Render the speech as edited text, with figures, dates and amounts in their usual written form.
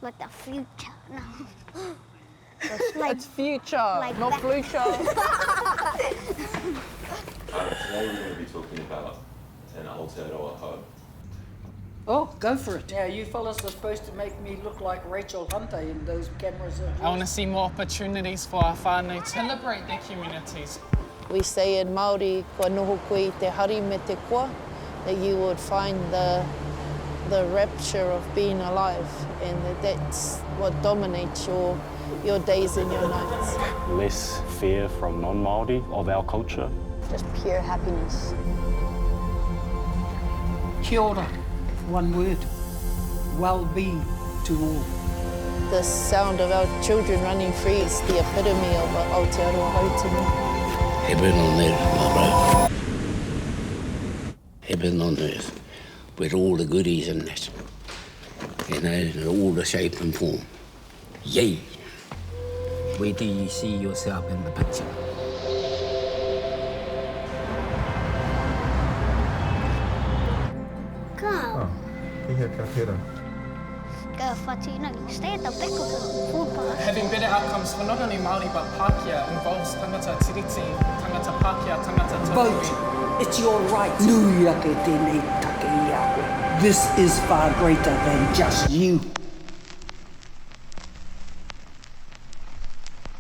Like the future. No. It's future, like not that. future. Today we're going to be talking about an Aotearoa Hou. Oh, go for it. Now, you fellas are supposed to make me look like Rachel Hunter in those cameras. I want to see more opportunities for our whānau to celebrate their communities. We say in Māori, kua noho koe I te hari me te koa, that you would find the rapture of being alive, and that's what dominates your days and your nights. Less fear from non-Māori of our culture. Just pure happiness. Kia ora, one word. Well-being to all. The sound of our children running free is the epitome of Aotearoa Hou to me. Heaven on earth, my brother. Heaven on earth, with all the goodies in it. You know, in all the shape and form. Yay! Where do you see yourself in the picture? Come. Kia tera. Go whatina, you stay at the back of the food bar. Having better outcomes for not only Māori but Pākehā involves tangata tiriti, tangata Pākehā, tangata tōpū. Vote. It's your right. Nui ake tēnei take i a koe. This is far greater than just you.